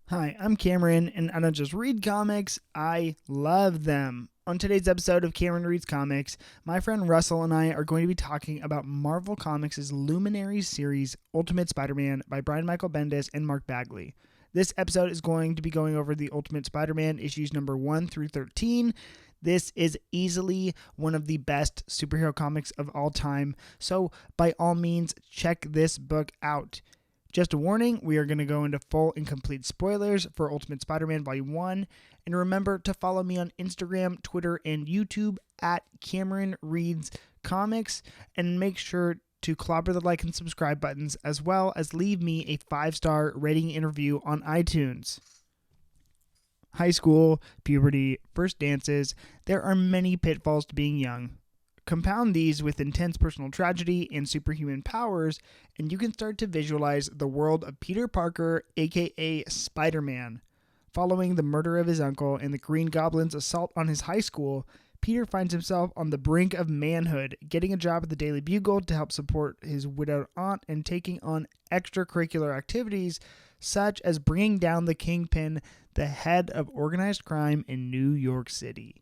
Hi, I'm Cameron, and I don't just read comics, I love them. On today's episode of Cameron Reads Comics, my friend Russell and I are going to be talking about Marvel Comics' Luminary series, Ultimate Spider-Man by Brian Michael Bendis and Mark Bagley. This episode is going to be going over the Ultimate Spider-Man issues number 1 through 13. This is easily one of the best superhero comics of all time, so by all means, check this book out. Just a warning, we are going to go into full and complete spoilers for Ultimate Spider-Man Volume 1. And remember to follow me on Instagram, Twitter, and YouTube at Cameron Reads Comics. And make sure to clobber the like and subscribe buttons, as well as leave me a 5-star rating interview on iTunes. High school, puberty, first dances, there are many pitfalls to being young. Compound these with intense personal tragedy and superhuman powers, and you can start to visualize the world of Peter Parker, aka Spider-Man. Following the murder of his uncle and the Green Goblin's assault on his high school, Peter finds himself on the brink of manhood, getting a job at the Daily Bugle to help support his widowed aunt and taking on extracurricular activities such as bringing down the Kingpin, the head of organized crime in New York City.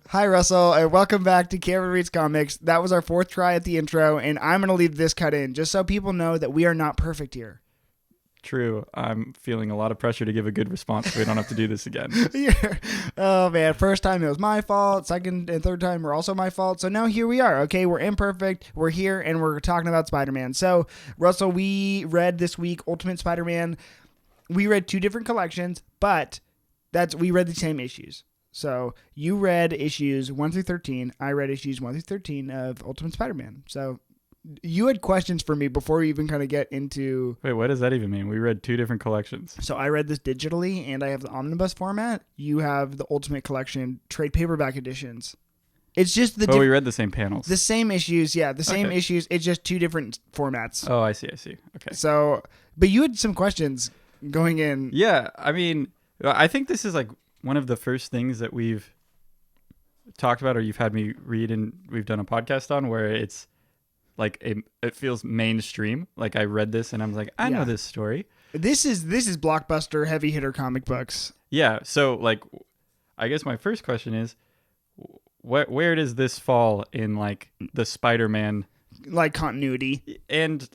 Hi, Russell, and welcome back to Cameron Reads Comics. That was our 4th try at the intro, and I'm going to leave this cut in just so people know that we are not perfect here. True. I'm feeling a lot of pressure to give a good response so we don't have to do this again. Yeah. Oh, man. First time it was my fault. Second and third time were also my fault. So now here we are. Okay, we're imperfect. We're here, and we're talking about Spider-Man. So, Russell, we read this week Ultimate Spider-Man. We read 2 different collections, but we read the same issues. So you read issues 1 through 13. I read issues 1 through 13 of Ultimate Spider-Man. So you had questions for me before we even kind of get into... Wait, what does that even mean? We read 2 different collections. So I read this digitally, and I have the omnibus format. You have the Ultimate Collection trade paperback editions. It's just the... we read the same panels. The same issues, yeah. The same issues. It's just 2 different formats. Oh, I see. Okay. So, but you had some questions going in. Yeah, I mean, I think this is like one of the first things that we've talked about, or you've had me read and we've done a podcast on, where it's like it feels mainstream. Like I read this and I'm like, I know this story. This is blockbuster heavy hitter comic books. Yeah. So like, I guess my first question is, where does this fall in like the Spider-Man like continuity and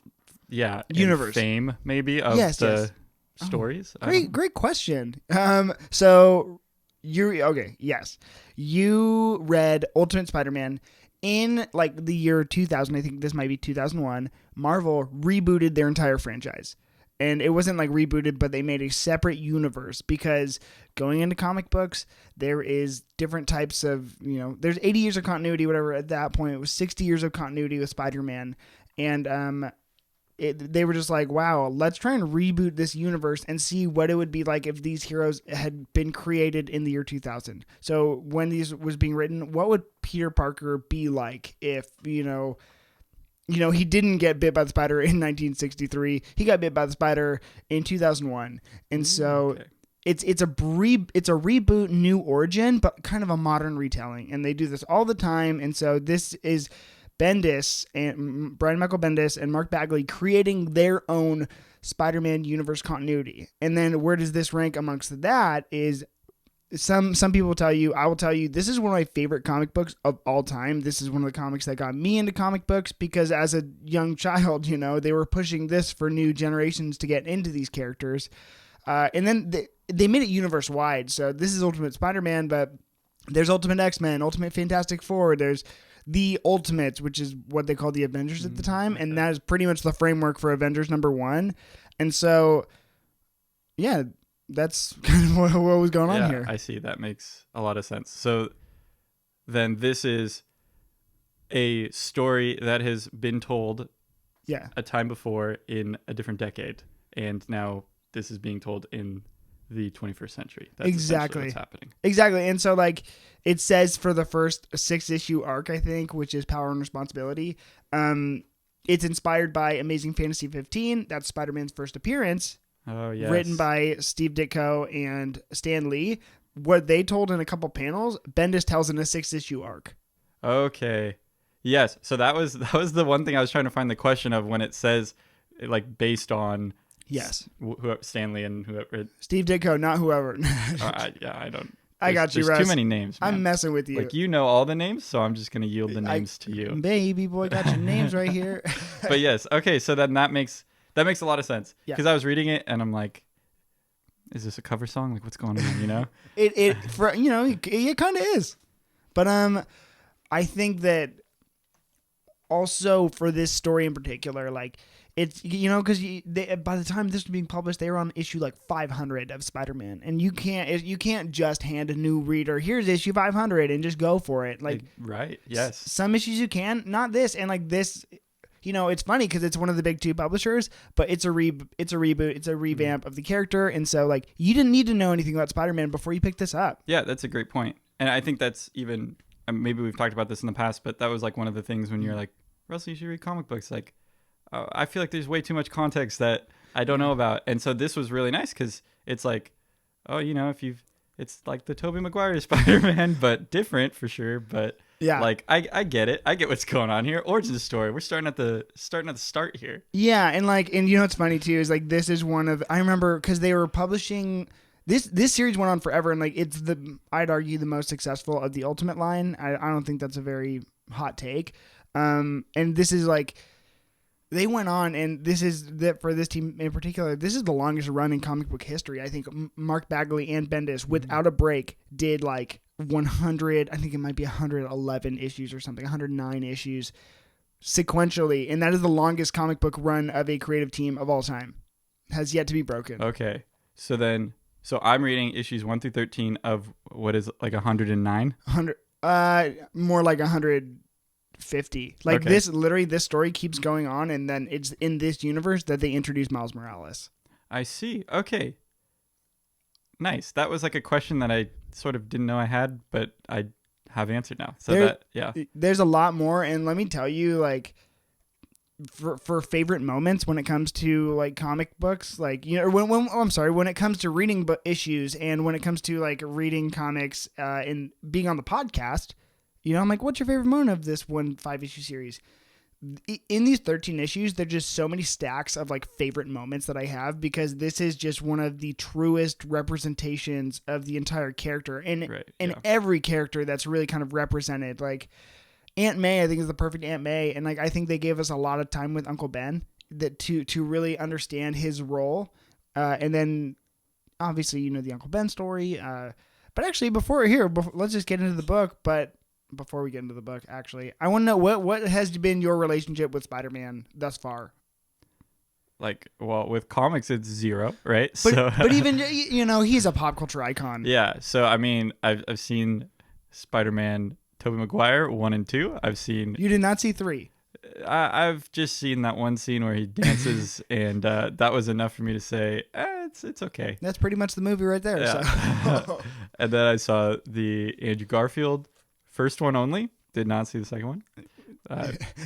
universe fame maybe of stories? Great question. So you're okay. Yes, you read Ultimate Spider-Man in like the year 2000. I think this might be 2001. Marvel rebooted their entire franchise, and it wasn't like rebooted, but they made a separate universe because going into comic books, there is different types of there's 80 years of continuity, whatever. At that point, it was 60 years of continuity with Spider-Man, and they were just like, wow, let's try and reboot this universe and see what it would be like if these heroes had been created in the year 2000. So when these was being written, what would Peter Parker be like if, he didn't get bit by the spider in 1963. He got bit by the spider in 2001. And so it's a reboot, new origin, but kind of a modern retelling. And they do this all the time. And so this is Bendis and Brian Michael Bendis and Mark Bagley creating their own Spider-Man universe continuity. And then where does this rank amongst that is some people will tell you, I will tell you, this is one of my favorite comic books of all time. This is one of the comics that got me into comic books because as a young child, they were pushing this for new generations to get into these characters. And then they made it universe wide. So this is Ultimate Spider-Man, but there's Ultimate X-Men, Ultimate Fantastic Four, there's the Ultimates, which is what they called the Avengers at the time, and that is pretty much the framework for Avengers #1. And so, yeah, that's kind of what was going on here. I see. That makes a lot of sense. So then this is a story that has been told a time before in a different decade, and now this is being told in the 21st century. That's essentially what's happening. Exactly. And so like it says for the first 6-issue arc, I think, which is Power and Responsibility, it's inspired by Amazing Fantasy 15. That's Spider-Man's first appearance. Oh, yes. Written by Steve Ditko and Stan Lee. What they told in a couple panels, Bendis tells in a 6-issue arc. Okay. Yes. So that was the one thing I was trying to find the question of when it says like based on whoever, Stanley and whoever. Steve Ditko, not whoever. I don't. I got you, There's Russ. too many names, man. I'm messing with you. Like, you know all the names, so I'm just going to yield the names to you. Baby boy, got your names right here. But yes. Okay. So then that makes a lot of sense. Because I was reading it and I'm like, is this a cover song? Like, what's going on, you know? It kind of is. But I think that also for this story in particular, like, it's, because by the time this was being published, they were on issue like 500 of Spider-Man, and you can't just hand a new reader, here's issue 500 and just go for it. Like, right? Yes. Some issues you can, not this, and like this. It's funny because it's one of the big two publishers, but it's a reboot, it's a revamp of the character, and so like you didn't need to know anything about Spider-Man before you picked this up. Yeah, that's a great point, and I think that's even maybe we've talked about this in the past, but that was like one of the things when you're like, Russell, you should read comic books. Like, I feel like there's way too much context that I don't know about, and so this was really nice because it's like, it's like the Tobey Maguire Spider-Man, but different for sure, but. Yeah, like I get it. I get what's going on here. Origin story. We're starting at the start here. Yeah, and what's funny too is like this is one of, I remember because they were publishing this series went on forever, and like it's I'd argue the most successful of the Ultimate line. I don't think that's a very hot take. And this is like they went on, and this is that for this team in particular. This is the longest run in comic book history. I think Mark Bagley and Bendis without a break did like 100, I think it might be 111 issues or something, 109 issues sequentially, and that is the longest comic book run of a creative team of all time. Has yet to be broken. Okay, so I'm reading issues 1 through 13 of what is like 109. More like 150. Like this story keeps going on, and then it's in this universe that they introduce Miles Morales. I see. Okay. Nice. That was like a question that I sort of didn't know I had, but I have answered now. So there's a lot more, and let me tell you, like, for favorite moments when it comes to like comic books, like when it comes to reading issues, and when it comes to like reading comics and being on the podcast, I'm like, what's your favorite moment of this 5-issue series? In these 13 issues, there's just so many stacks of like favorite moments that I have, because this is just one of the truest representations of the entire character, and every character that's really kind of represented. Like Aunt May, I think, is the perfect Aunt May, and like I think they gave us a lot of time with Uncle Ben to really understand his role, and then obviously the Uncle Ben story. But actually, let's just get into the book. But before we get into the book, actually, I want to know what has been your relationship with Spider-Man thus far? Like, well, with comics, it's zero, right? But even, he's a pop culture icon. Yeah. So, I mean, I've seen Spider-Man, Tobey Maguire 1 and 2. You did not see 3. I've just seen that one scene where he dances, and that was enough for me to say, it's okay. That's pretty much the movie right there. Yeah. So. And then I saw the Andrew Garfield first one only. Did not see the second one.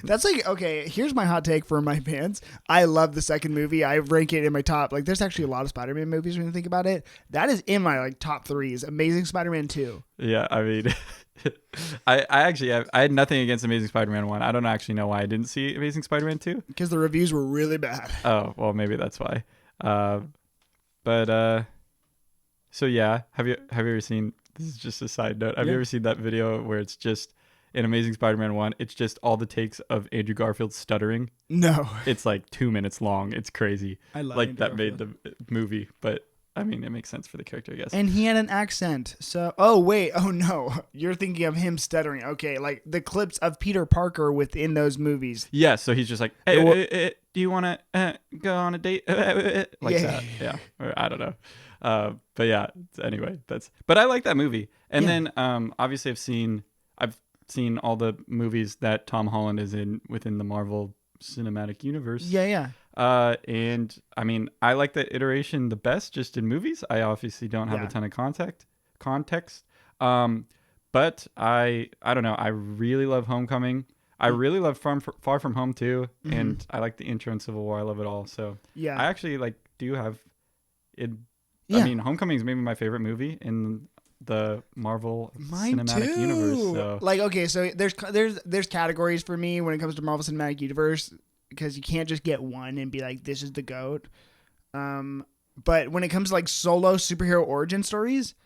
That's like, okay, here's my hot take for my fans. I love the second movie. I rank it in my top. Like, there's actually a lot of Spider-Man movies when you think about it. That is in my like top 3s. Amazing Spider-Man 2. Yeah, I mean, I had nothing against Amazing Spider-Man 1. I don't actually know why I didn't see Amazing Spider-Man 2. Because the reviews were really bad. Oh, well, maybe that's why. So yeah, have you ever seen? This is just a side note. Have you ever seen that video where it's just in Amazing Spider-Man 1, it's just all the takes of Andrew Garfield stuttering? No. It's like 2 minutes long. It's crazy. I love like Andrew that Garfield. made the movie, but I mean, it makes sense for the character, I guess. And he had an accent. So, no. You're thinking of him stuttering. Okay, like the clips of Peter Parker within those movies. Yeah, so he's just like, hey, do you want to go on a date? Like that. Yeah. Or, I don't know. But yeah, anyway, but I like that movie. And then obviously I've seen all the movies that Tom Holland is in within the Marvel cinematic universe. Yeah. And I mean, I like that iteration the best just in movies. I obviously don't have a ton of context. But I don't know. I really love Homecoming. I really love Far From Home too, and I like the intro in Civil War. I love it all. So Yeah, I actually do have it. Yeah. I mean, Homecoming is maybe my favorite movie in the Marvel Cinematic Universe. So. Like, okay, so there's categories for me when it comes to Marvel Cinematic Universe, because you can't just get one and be like, this is the GOAT. But when it comes to like solo superhero origin stories,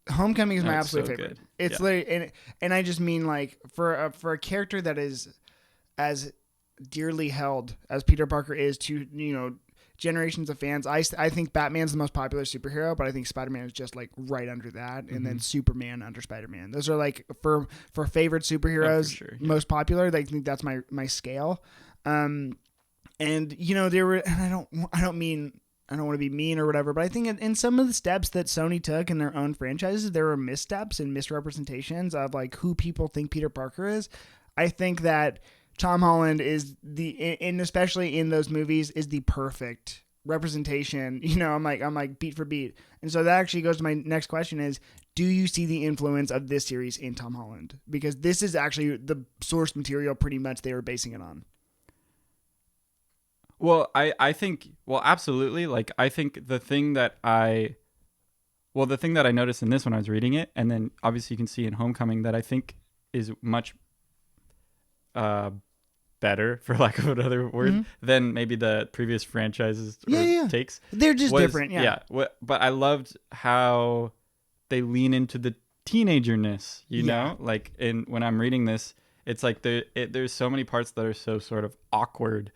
Homecoming is my absolute favorite. Good. It's literally, and I just mean like for a character that is as dearly held as Peter Parker is to, you know, generations of fans. I think Batman's the most popular superhero, but I think Spider-Man is just like right under that, and then Superman under Spider-Man. Those are like for favorite superheroes, most popular. I think that's my scale. And you know, there were, and I don't want to be mean or whatever, but I think in some of the steps that Sony took in their own franchises, there were missteps and misrepresentations of like who people think Peter Parker is. I think that Tom Holland is and especially in those movies, is the perfect representation. You know, I'm like beat for beat. And so that actually goes to my next question is, do you see the influence of this series in Tom Holland? Because this is actually the source material pretty much they were basing it on. Well, I think, absolutely. Like, I think the thing that I noticed in this when I was reading it, and then obviously you can see in Homecoming, that I think is much better, for lack of another word, than maybe the previous franchises takes. They're just different, But I loved how they lean into the teenagerness, you know? Like, when I'm reading this, it's like there's so many parts that are so sort of awkward,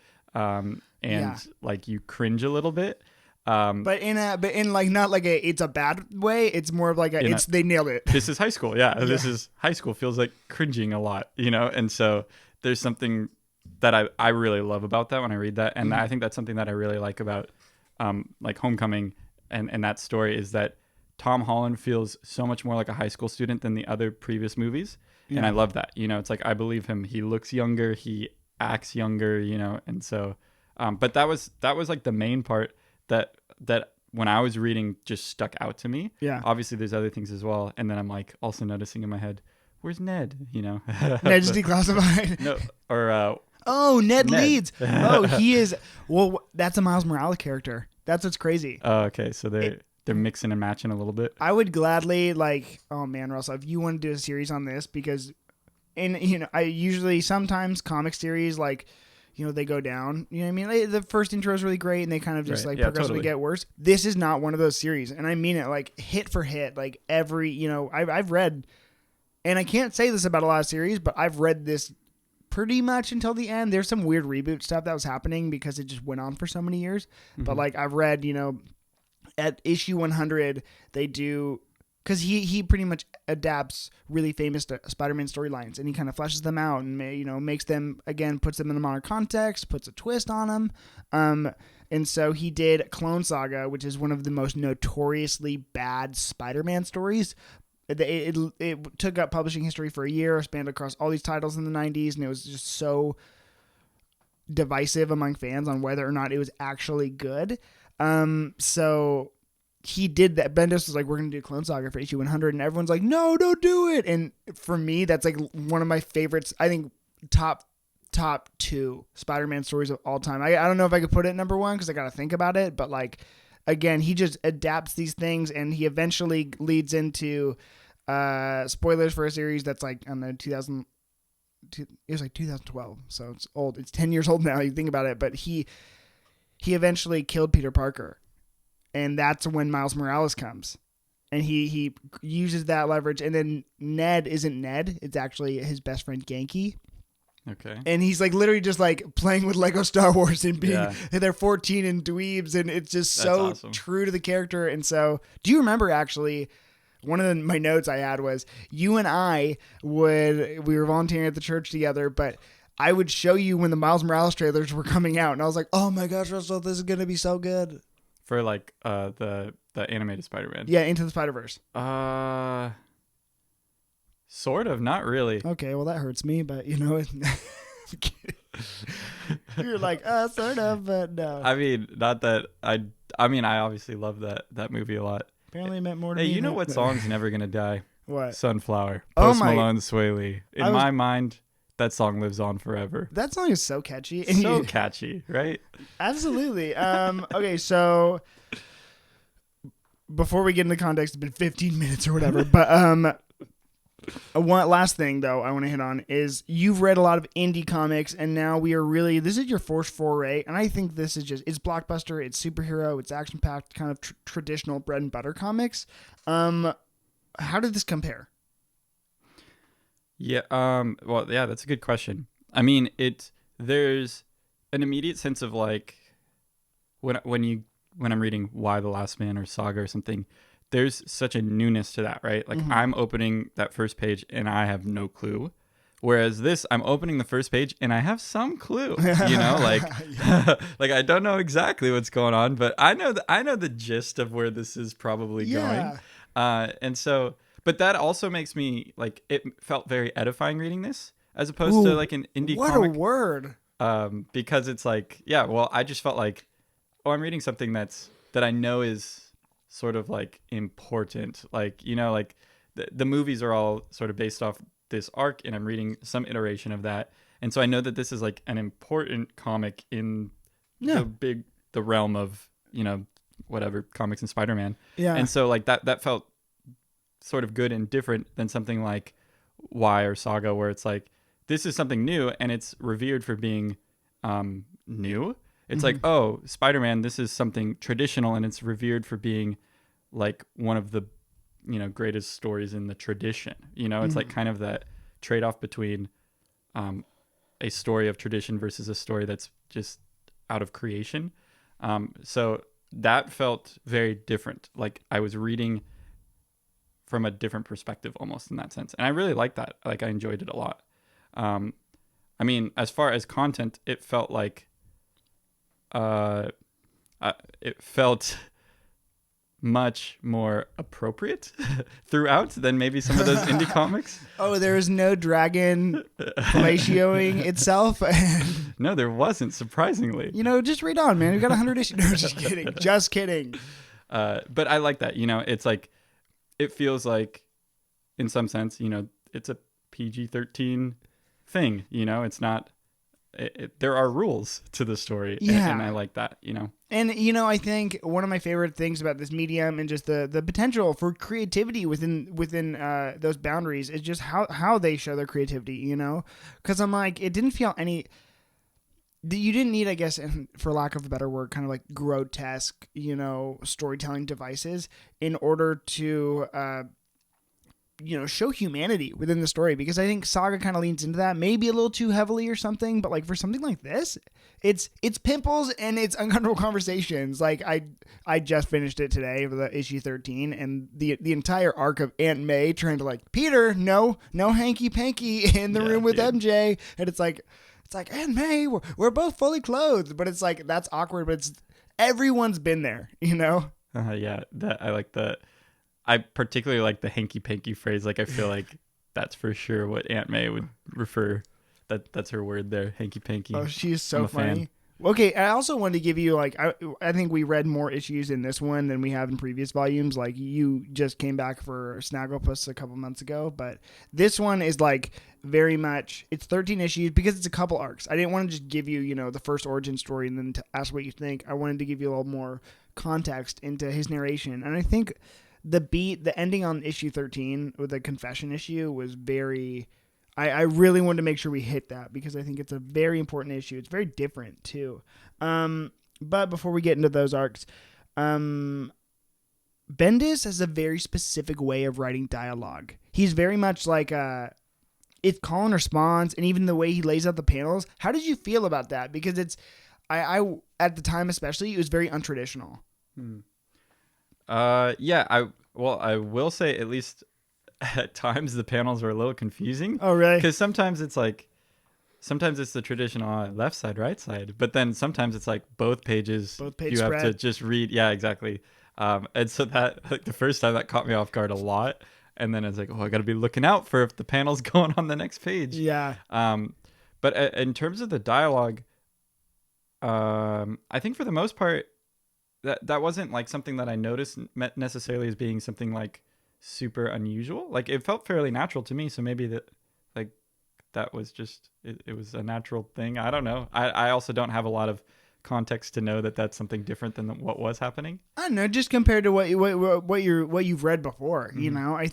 like you cringe a little bit, but in like not like it's a bad way. It's more of like they nailed it. This is high school, This is high school, feels like cringing a lot, you know. And so there's something that I really love about that when I read that, and I think that's something that I really like about like Homecoming and that story, is that Tom Holland feels so much more like a high school student than the other previous movies, and I love that. You know, it's like I believe him. He looks younger. He acts younger, you know, and so but that was like the main part that when I was reading just stuck out to me. Obviously there's other things as well, and then I'm like also noticing in my head, where's Ned, you know? Ned's declassified. No, or Ned Leeds. He is, well, that's a Miles Morales character. That's what's crazy. Oh, okay, so they're mixing and matching a little bit. I would gladly, like, oh man, Russell, if you want to do a series on this, because you know, I usually sometimes comic series, like, you know, they go down. You know what I mean? The first intro is really great, and they kind of just progressively get worse. This is not one of those series, and I mean it, like hit for hit. Like every, you know, I've read, and I can't say this about a lot of series, but I've read this pretty much until the end. There's some weird reboot stuff that was happening because it just went on for so many years. But like I've read, you know, at issue 100, they do. Because he pretty much adapts really famous Spider-Man storylines, and he kind of fleshes them out and, you know, makes them, again, puts them in a modern context, puts a twist on them. And so he did Clone Saga, which is one of the most notoriously bad Spider-Man stories. It took up publishing history for a year, spanned across all these titles in the 90s, and it was just so divisive among fans on whether or not it was actually good. So he did that. Bendis was like, we're going to do Clone Saga for issue 100, and everyone's like, no, don't do it. And for me, that's like one of my favorites. I think top 2 Spider-Man stories of all time. I don't know if I could put it number 1 because I got to think about it, but like, again, he just adapts these things, and he eventually leads into spoilers for a series that's like, I don't know, it was like 2012, so it's old. It's 10 years old now. You think about it, but he eventually killed Peter Parker. And that's when Miles Morales comes, and he uses that leverage. And then Ned isn't Ned; it's actually his best friend Genki. Okay. And he's like literally just like playing with Lego Star Wars and being they're 14 and dweebs, and it's just so awesome. True to the character. And so, do you remember actually? One of my notes I had was you and we were volunteering at the church together, but I would show you when the Miles Morales trailers were coming out, and I was like, oh my gosh, Russell, this is gonna be so good. For like the animated Spider-Man. Yeah, Into the Spider-Verse. Sort of, not really. Okay, well that hurts me, but you know. You're like, sort of, but no. I mean, not that I mean, I obviously love that movie a lot. Apparently, it meant more to Hey, me. you know than- what song's never gonna die? What? Sunflower. Oh Post my- Malone, Sway Lee. In my mind, that song lives on forever. That song is so catchy. So catchy, right? Absolutely. Okay, so before we get into context, it's been 15 minutes or whatever. But one last thing though I want to hit on is you've read a lot of indie comics, and now this is your first foray, and I think this is it's blockbuster, it's superhero, it's action packed, kind of traditional bread and butter comics. How did this compare? Yeah. Well, yeah, that's a good question. I mean, there's an immediate sense of like when I'm reading Why the Last Man or Saga or something, there's such a newness to that, right? Like I'm opening that first page and I have no clue. Whereas this, I'm opening the first page and I have some clue, like, like I don't know exactly what's going on, but I know the gist of where this is probably going. And so, but that also makes me like, it felt very edifying reading this as opposed to like an indie comic. What a word. Because it's like, yeah, well, I just felt like, oh, I'm reading something that I know is sort of like important. Like, like the movies are all sort of based off this arc, and I'm reading some iteration of that. And so I know that this is like an important comic in the realm of, whatever, comics and Spider-Man. Yeah. And so like that felt sort of good and different than something like Y or Saga, where it's like, this is something new and it's revered for being new. It's like, oh, Spider-Man, this is something traditional and it's revered for being like one of the, greatest stories in the tradition. It's like kind of that trade-off between a story of tradition versus a story that's just out of creation. So that felt very different. Like I was reading from a different perspective almost in that sense. And I really liked that. Like I enjoyed it a lot. I mean, as far as content, it felt like it felt much more appropriate throughout than maybe some of those indie comics. Oh, there was no dragon fellatioing itself. No, there wasn't, surprisingly. Just read on, man. We got 100 issues. No, just kidding. Just kidding. But I like that. It's like, it feels like, in some sense, it's a PG-13 thing. It's not. There are rules to the story, and I like that, And I think one of my favorite things about this medium and just the potential for creativity within those boundaries is just how they show their creativity, because I'm like, it didn't feel any. You didn't need, I guess, and for lack of a better word, kind of like grotesque, storytelling devices in order to show humanity within the story, because I think Saga kind of leans into that maybe a little too heavily or something, but like for something like this, it's pimples and it's uncomfortable conversations. Like I just finished it today with issue 13, and the entire arc of Aunt May trying to like, Peter, no hanky panky in the room with MJ, and it's like Aunt May, we're both fully clothed, but it's like, that's awkward, but everyone's been there, Yeah, that I like that. I particularly like the hanky-panky phrase. Like, I feel like that's for sure what Aunt May would refer. That's her word there, hanky-panky. Oh, she's so funny. Fan. Okay, I also wanted to give you, like, I think we read more issues in this one than we have in previous volumes. Like, you just came back for Snagglepuss a couple months ago, but this one is, like, very much, it's 13 issues because it's a couple arcs. I didn't want to just give you, the first origin story and then to ask what you think. I wanted to give you a little more context into his narration, and I think the ending on issue 13 with the confession issue was very, I really wanted to make sure we hit that because I think it's a very important issue. It's very different too. But before we get into those arcs, Bendis has a very specific way of writing dialogue. He's very much like it's call and response, and even the way he lays out the panels. How did you feel about that? Because I at the time especially, it was very untraditional. Yeah, I will say at least at times the panels were a little confusing. Oh, really? Because sometimes it's the traditional left side, right side, but then sometimes it's like both pages you have to just read. Yeah, exactly. And so that, like, the first time that caught me off guard a lot, and then I was like, oh, I got to be looking out for if the panel's going on the next page. Yeah. But in terms of the dialogue, I think for the most part, that wasn't like something that I noticed necessarily as being something like super unusual. Like it felt fairly natural to me. So maybe that was just it was a natural thing. I don't know. I also don't have a lot of context to know that that's something different than what was happening. I don't know, just compared to what you've read before. Mm-hmm. You know, I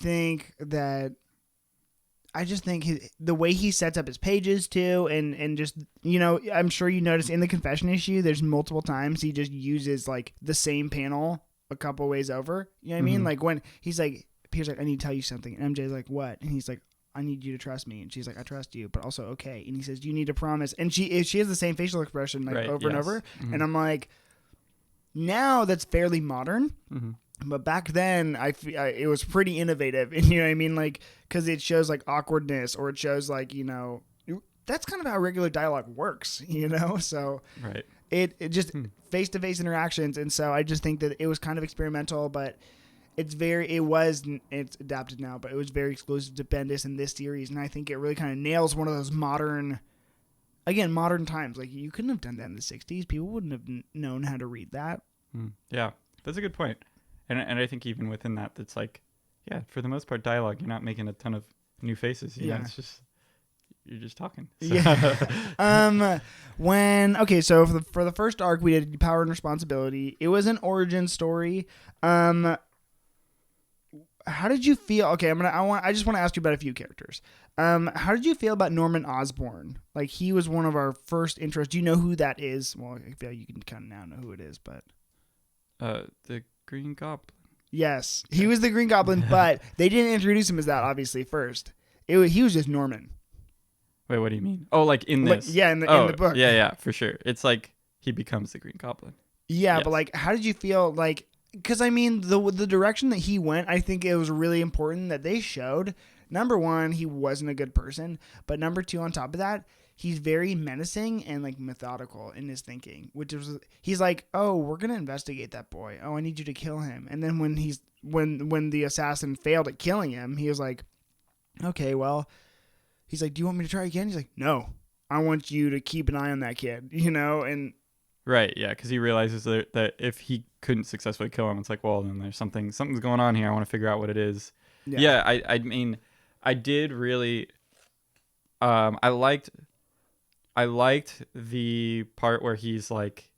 just think the way he sets up his pages too, and just, you know, I'm sure you notice in the confession issue, there's multiple times he just uses like the same panel a couple ways over. You know what I mean? Like when he's like, Peter's like, I need to tell you something, and MJ's like, what? And he's like, I need you to trust me. And she's like, I trust you, but also okay. And he says, you need to promise. And she has the same facial expression like over and over. And I'm like, now that's fairly modern. But back then, it was pretty innovative. And you know what I mean? Like, because it shows like awkwardness, or it shows like, you know, that's kind of how regular dialogue works, you know? So right. It just face-to-face interactions. And so I just think that it was kind of experimental, but it's adapted now, but it was very exclusive to Bendis in this series. And I think it really kind of nails one of those modern times. Like, you couldn't have done that in the 60s. People wouldn't have known how to read that. Yeah, that's a good point. And I think even within that, that's like, yeah, for the most part, dialogue, you're not making a ton of new faces. You know, it's just, you're just talking. So. Yeah. So for the first arc, we did Power and Responsibility. It was an origin story. How did you feel? Okay, I just want to ask you about a few characters. How did you feel about Norman Osborne? Like, he was one of our first intros. Do you know who that is? Well, I feel like you can kind of now know who it is, but the Green Goblin. Yes, he was the Green Goblin, but they didn't introduce him as that obviously first. He was just Norman. Wait, what do you mean? Oh, like in this? Like, yeah, in the book. Yeah, for sure. It's like he becomes the Green Goblin. Yeah, yes. But like, how did you feel like? Because, I mean, the direction that he went, I think it was really important that they showed, number one, he wasn't a good person. But number two, on top of that, he's very menacing and, like, methodical in his thinking. He's like, oh, we're going to investigate that boy. Oh, I need you to kill him. And then when the assassin failed at killing him, he was like, okay, well, he's like, do you want me to try again? He's like, no, I want you to keep an eye on that kid, you know? And right, yeah, because he realizes that if he couldn't successfully kill him, it's like, well, then there's something's going on here. I want to figure out what it is. Yeah, I mean, I did really, I liked the part where he's like,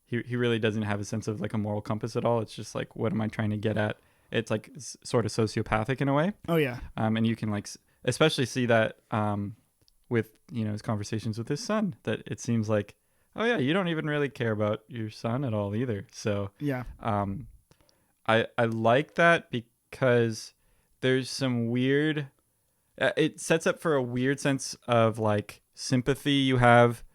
he really doesn't have a sense of like a moral compass at all. It's just like, what am I trying to get at? It's like sort of sociopathic in a way. Oh yeah. And you can like especially see that with, you know, his conversations with his son, that it seems like, oh yeah, you don't even really care about your son at all either. So yeah, I like that because there's some weird. It sets up for a weird sense of like sympathy you have,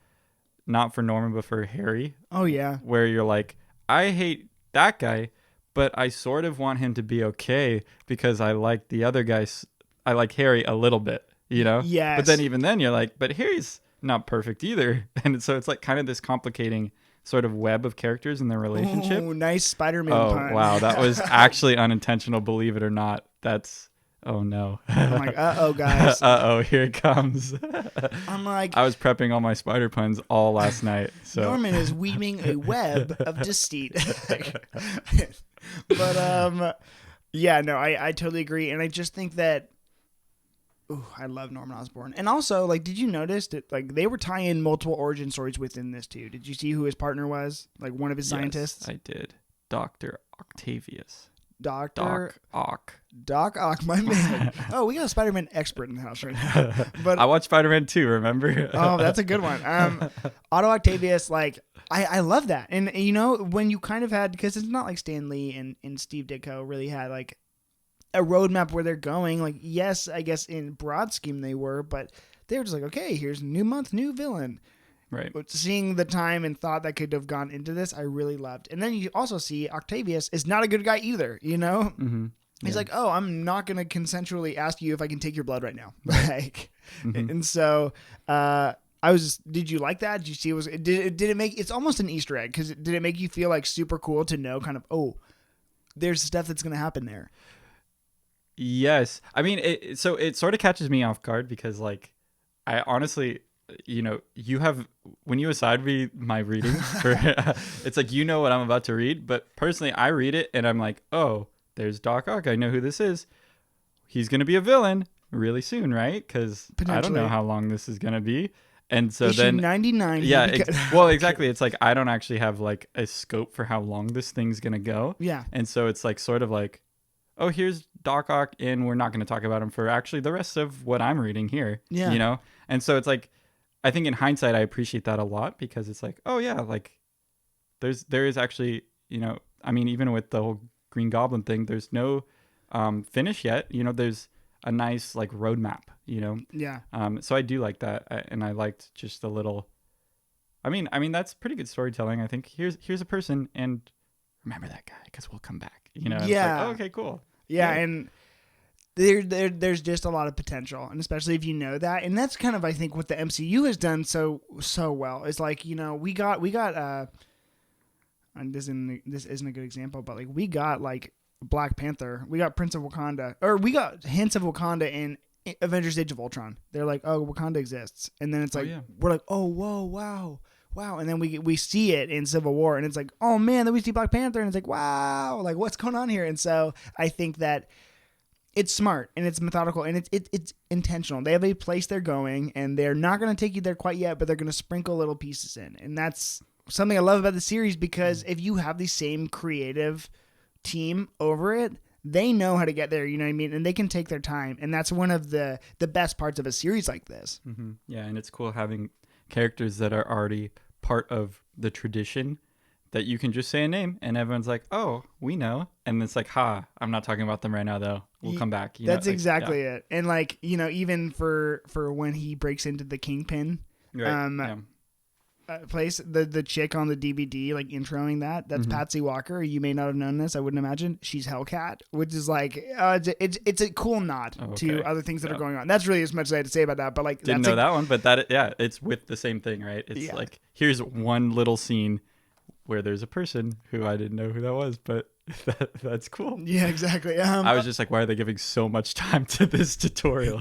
not for Norman but for Harry. Oh yeah, where you're like, I hate that guy, but I sort of want him to be okay because I like the other guys. I like Harry a little bit, you know. Yes. But then even then you're like, but Harry's not perfect either. And so it's like kind of this complicating sort of web of characters in their relationship. Oh, nice Spider-Man pun. Wow, that was actually unintentional, believe it or not. That's, oh no. I'm like, uh-oh, guys. Uh-oh, here it comes. I'm like, I was prepping all my spider puns all last night. So Norman is weaving a web of deceit. But yeah, no, I totally agree. And I just think that, ooh, I love Norman Osborn. And also, like, did you notice that, like, they were tying multiple origin stories within this, too? Did you see who his partner was? Like, one of his scientists? I did. Dr. Octavius. Doc Ock, my man. Oh, we got a Spider-Man expert in the house right now. But I watched Spider-Man 2, remember? Oh, that's a good one. Otto Octavius, like, I love that. And, you know, when you kind of had, because it's not like Stan Lee and Steve Ditko really had, like, a roadmap where they're going. Like, yes, I guess in broad scheme they were, but they were just like, okay, here's new month, new villain. Right. But seeing the time and thought that could have gone into this, I really loved. And then you also see Octavius is not a good guy either, you know? Mm-hmm. He's like, oh, I'm not going to consensually ask you if I can take your blood right now. Like, and so, did you like that? Did you see did it make, it's almost an Easter egg, because did it make you feel like super cool to know kind of, oh, there's stuff that's going to happen there? Yes. I mean, so it sort of catches me off guard because, like, I honestly, you have, when you aside me my reading for it's like, what I'm about to read, but personally I read it and I'm like, oh, there's Doc Ock, I know who this is. He's gonna be a villain really soon, right? Because I don't know how long this is gonna be. And so issue then 99. Yeah, well, exactly. It's like I don't actually have like a scope for how long this thing's gonna go. Yeah. And so it's like sort of like, oh, here's Doc Ock, and we're not gonna talk about him for actually the rest of what I'm reading here. Yeah. And so it's like, I think in hindsight I appreciate that a lot, because it's like, oh yeah, like there is actually, I mean, even with the whole Green Goblin thing, there's no finish yet. There's a nice like roadmap. Yeah. So I do like that, and I liked just the little. I mean that's pretty good storytelling. I think here's a person, and remember that guy because we'll come back. Yeah. It's like, oh, okay, cool. Yeah, and there's just a lot of potential, and especially if you know that, and that's kind of, I think, what the MCU has done so well. It's like, we got and this isn't a good example, but like we got like Black Panther, we got Prince of Wakanda, or we got hints of Wakanda in Avengers: Age of Ultron. They're like, oh, Wakanda exists, and then it's like, we're like, oh, whoa, wow, and then we see it in Civil War, and it's like, oh man, then we see Black Panther, and it's like, wow, like what's going on here? And so I think that it's smart and it's methodical and it's intentional. They have a place they're going, and they're not going to take you there quite yet, but they're going to sprinkle little pieces in, and that's something I love about the series, because if you have the same creative team over it, they know how to get there, you know what I mean? And they can take their time, and that's one of the best parts of a series like this. Mm-hmm. Yeah, and it's cool having characters that are already part of the tradition that you can just say a name and everyone's like, oh, we know. And it's like, I'm not talking about them right now though. We'll come back. That's exactly it. And like, even for when he breaks into the Kingpin place, the chick on the DVD, like introing that's Patsy Walker. You may not have known this, I wouldn't imagine. She's Hellcat, which is like, it's a cool nod to other things that are going on. That's really as much as I had to say about that. But like, didn't know that one, but it's with the same thing, right? It's like, here's one little scene where there's a person who I didn't know who that was, but that's cool. Yeah, exactly. I was just like, why are they giving so much time to this tutorial?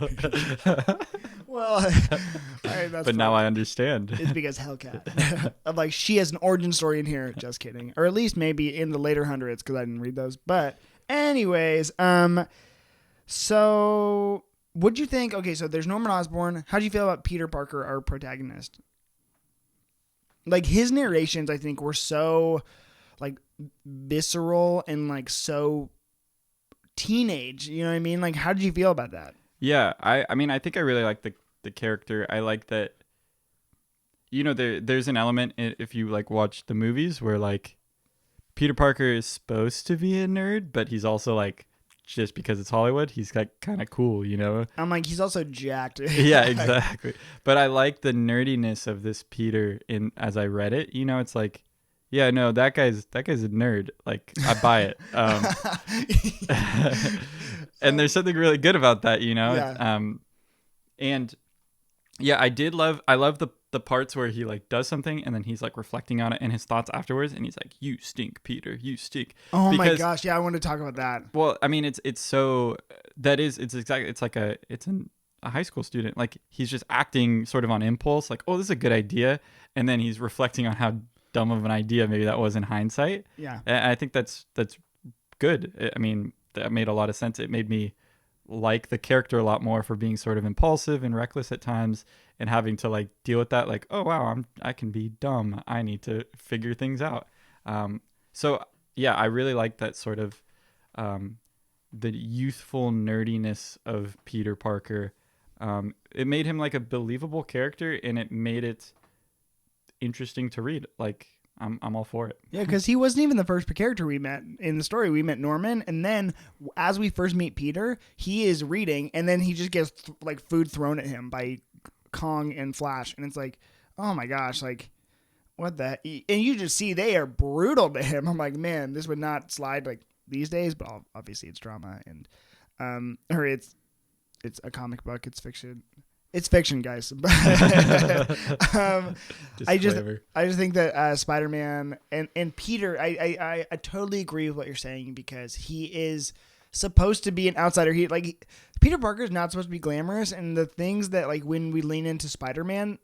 Well, all right, that's but funny. now I understand. It's because Hellcat. I'm like, she has an origin story in here. Just kidding. Or at least maybe in the later hundreds, because I didn't read those. But anyways, so what'd you think? Okay, so there's Norman Osborn. How'd you feel about Peter Parker, our protagonist? Like, his narrations, I think, were so like visceral and like so teenage, you know what I mean? Like, how did you feel about that? Yeah, I mean, I think I really like the character. I like that, there's an element if you like watch the movies where like Peter Parker is supposed to be a nerd, but he's also like, just because it's Hollywood, he's like kind of cool, I'm like, he's also jacked. Yeah, exactly. But I like the nerdiness of this Peter as I read it. It's like, yeah, no, that guy's a nerd. Like, I buy it. And there's something really good about that, Yeah. And yeah, I love the parts where he like does something and then he's like reflecting on it and his thoughts afterwards, and he's like, you stink, Peter, you stink. Oh my gosh, yeah, I want to talk about that. Well, I mean, it's so it's like a high school student. Like, he's just acting sort of on impulse, like, oh, this is a good idea, and then he's reflecting on how dumb of an idea maybe that was in hindsight. Yeah. And I think that's good. I mean, that made a lot of sense. It made me like the character a lot more for being sort of impulsive and reckless at times, and having to like deal with that, like, oh wow, I can be dumb, I need to figure things out. So yeah, I really like that sort of the youthful nerdiness of Peter Parker. It made him like a believable character, and it made it interesting to read. Like, I'm all for it. Yeah, because he wasn't even the first character we met in the story. We met Norman, and then as we first meet Peter, he is reading, and then he just gets like food thrown at him by Kong and Flash, and it's like, oh my gosh, like, what the? And you just see they are brutal to him. I'm like, man, this would not slide like these days, but obviously it's drama, and or it's a comic book, it's fiction. It's fiction, guys. I just think that Spider-Man and Peter, I totally agree with what you're saying, because he is supposed to be an outsider. Peter Parker is not supposed to be glamorous, and the things that like when we lean into Spider-Man,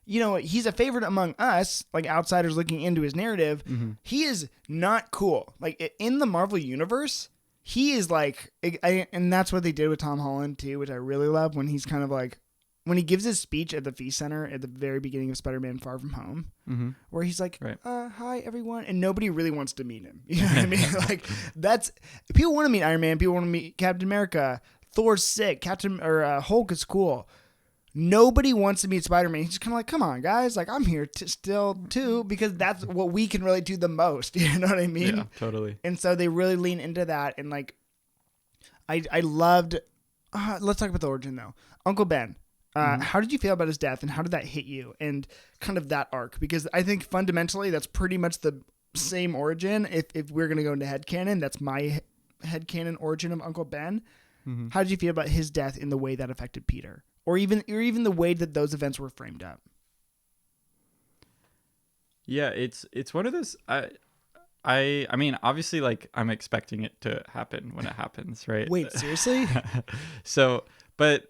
you know, he's a favorite among us, like outsiders looking into his narrative. Mm-hmm. He is not cool. Like in the Marvel universe, he is like, and that's what they did with Tom Holland too, which I really love. When he's kind of like, when he gives his speech at the Feast Center at the very beginning of Spider-Man: Far From Home, mm-hmm. where he's like, right. "Hi everyone," and nobody really wants to meet him. You know what I mean? Like that's people want to meet Iron Man, people want to meet Captain America, Thor's sick, Hulk is cool. Nobody wants to meet Spider-Man. He's just kind of like, come on, guys. Like, I'm here still, too, because that's what we can relate to the most. You know what I mean? Yeah, totally. And so they really lean into that. And, like, I loved... let's talk about the origin, though. Uncle Ben. How did you feel about his death, and how did that hit you? And kind of that arc. Because I think, fundamentally, that's pretty much the same origin. If we're going to go into headcanon, that's my headcanon origin of Uncle Ben. Mm-hmm. How did you feel about his death in the way that affected Peter? Or even the way that those events were framed up. Yeah, it's one of those. I mean, obviously, like I'm expecting it to happen when it happens, right? Wait, seriously? So, but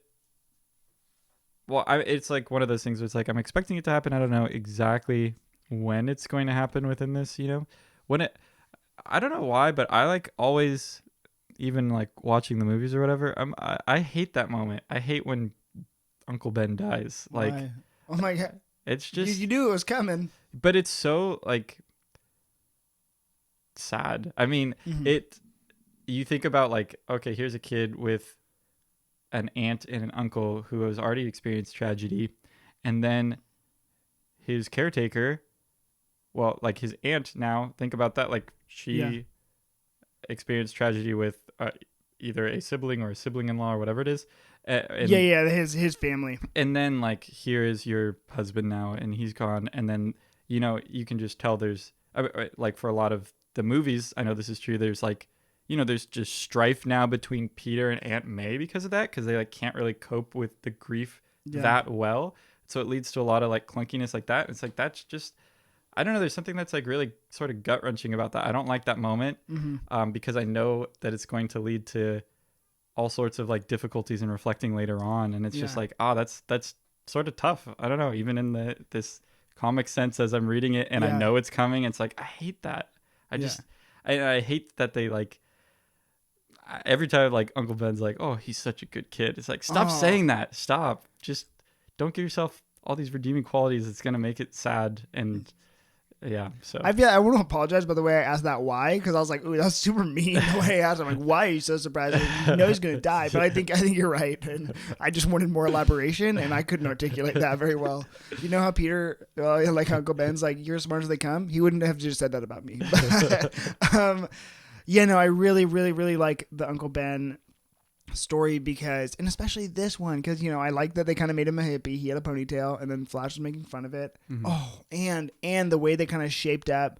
well, it's like one of those things where it's like I'm expecting it to happen. I don't know exactly when it's going to happen within this. You know, I don't know why, but I like always, even like watching the movies or whatever. I hate that moment. I hate when Uncle Ben dies. Like, why? Oh my God. It's just... You knew it was coming. But it's so, like, sad. I mean, you think about, like, okay, here's a kid with an aunt and an uncle who has already experienced tragedy. And then his caretaker, well, like his aunt now, think about that. Like, she experienced tragedy with either a sibling or a sibling-in-law or whatever it is. His family. And then, like, here is your husband now, and he's gone. And then, you know, you can just tell there's, like, for a lot of the movies, I know this is true, there's, like, you know, there's just strife now between Peter and Aunt May because of that, because they, like, can't really cope with the grief that well. So it leads to a lot of, like, clunkiness like that. It's like, that's just, I don't know, there's something that's, like, really sort of gut-wrenching about that. I don't like that moment because I know that it's going to lead to all sorts of like difficulties in reflecting later on, and it's just like, that's sort of tough. I don't know, even in this comic sense as I'm reading it and I know it's coming, it's like I hate that. I hate that they like every time like Uncle Ben's like, oh, he's such a good kid. It's like, stop saying that. Stop. Just don't give yourself all these redeeming qualities. It's gonna make it sad. And yeah, so I want to apologize by the way I asked that why, because I was like, ooh, that's super mean the way I asked. I'm like, why are you so surprised? You know he's gonna die, but I think you're right, and I just wanted more elaboration, and I couldn't articulate that very well. You know how Peter, like Uncle Ben's like, you're as smart as they come. He wouldn't have just said that about me. I really, really, really like the Uncle Ben story because, and especially this one, because you know I like that they kind of made him a hippie. He had a ponytail, and then Flash was making fun of it. Oh, and the way they kind of shaped up,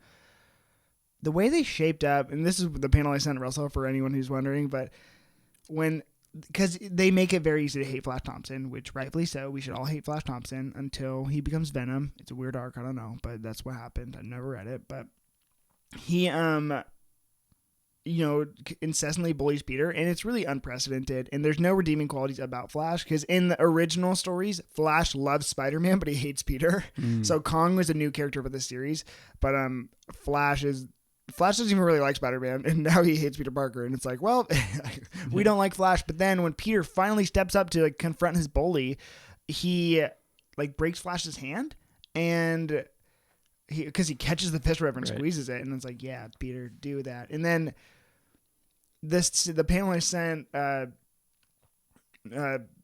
and this is the panel I sent Russell for anyone who's wondering, but because they make it very easy to hate Flash Thompson, which rightfully so. We should all hate Flash Thompson until he becomes Venom. It's a weird arc, I don't know, but that's what happened. I never read it, but he incessantly bullies Peter, and it's really unprecedented, and there's no redeeming qualities about Flash, because in the original stories, Flash loves Spider-Man, but he hates Peter. So Kong was a new character for the series, but Flash doesn't even really like Spider-Man, and now he hates Peter Parker, and it's like, well, we don't like Flash, but then when Peter finally steps up to like confront his bully, he like breaks Flash's hand, and because he catches the fist river and squeezes it, and it's like, yeah, Peter, do that. And then the panel I sent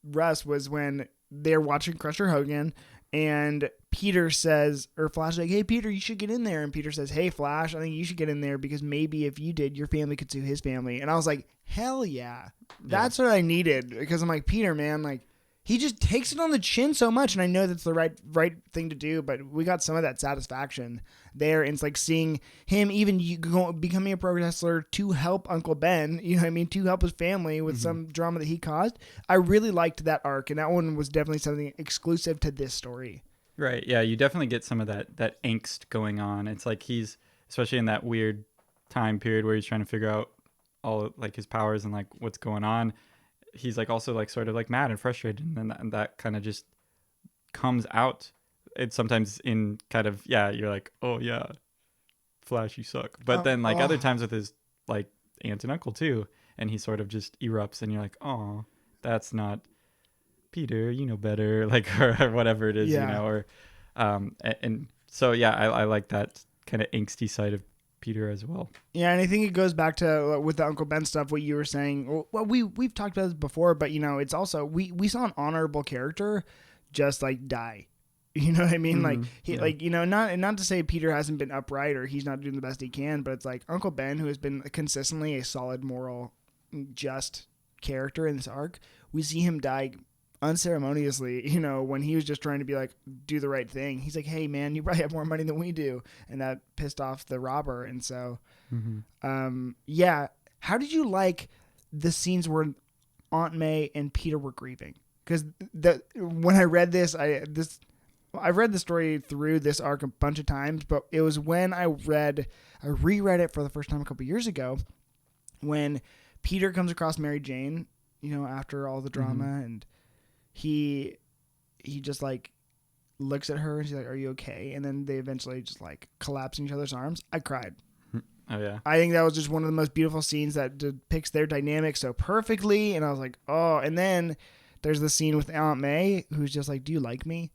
Russ was when they're watching Crusher Hogan, and Peter says, or Flash is like, hey Peter, you should get in there, and Peter says, hey Flash, I think you should get in there because maybe if you did, your family could sue his family. And I was like, hell yeah, that's what I needed, because I'm like, Peter, man, like, he just takes it on the chin so much, and I know that's the right thing to do, but we got some of that satisfaction there, and it's like seeing him even becoming a pro wrestler to help Uncle Ben, you know what I mean, to help his family with some drama that he caused. I really liked that arc, and that one was definitely something exclusive to this story. Right, yeah, you definitely get some of that angst going on. It's like he's, especially in that weird time period where he's trying to figure out all like his powers and like what's going on, he's like also like sort of like mad and frustrated, and then that kind of just comes out. It's sometimes in kind of, yeah, you're like, oh yeah, Flash, you suck. But then like other times with his like aunt and uncle too, and he sort of just erupts, and you're like, oh, that's not Peter, you know better, like or whatever it is, you know, or and so yeah, I like that kind of angsty side of Peter as well. Yeah, and I think it goes back to with the Uncle Ben stuff, what you were saying. Well, we've talked about this before, but you know, it's also we saw an honorable character just like die. You know what I mean? Like he like, you know, not to say Peter hasn't been upright or he's not doing the best he can, but it's like Uncle Ben, who has been consistently a solid, moral, just character in this arc, we see him die unceremoniously, you know, when he was just trying to be like, do the right thing. He's like, hey man, you probably have more money than we do, and that pissed off the robber. And so yeah, how did you like the scenes where Aunt May and Peter were grieving? Because when I read this, I've read the story through this arc a bunch of times, but it was when I reread it for the first time a couple years ago, when Peter comes across Mary Jane, you know, after all the drama, and he just like looks at her and she's like, are you okay? And then they eventually just like collapse in each other's arms. I cried. Oh yeah. I think that was just one of the most beautiful scenes that depicts their dynamic so perfectly. And I was like, oh, and then there's the scene with Aunt May, who's just like, do you like me?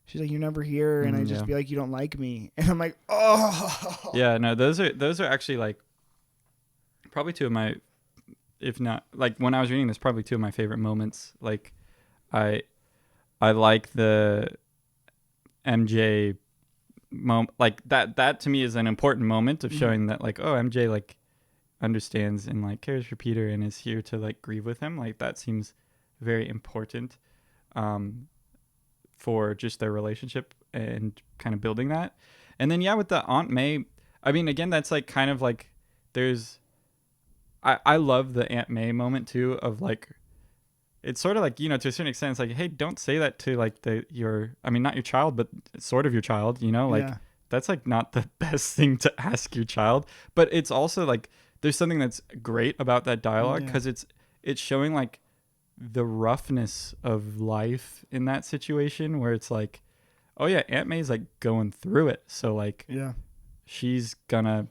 She's like, you're never here. And I just be like, you don't like me. And I'm like, oh yeah, no, those are actually like probably two of my, if not like when I was reading this, probably two of my favorite moments. Like I like the MJ moment, like that to me is an important moment of showing that like, oh, MJ like understands and like cares for Peter and is here to like grieve with him. Like that seems very important for just their relationship and kind of building that. And then yeah, with the Aunt May, I mean, again, that's like kind of like there's I love the Aunt May moment too, of like, it's sort of like, you know, to a certain extent, it's like, hey, don't say that to like not your child, but sort of your child, you know, like that's like not the best thing to ask your child. But it's also like, there's something that's great about that dialogue, because it's showing like the roughness of life in that situation, where it's like, oh yeah, Aunt May's like going through it. So like, she's gonna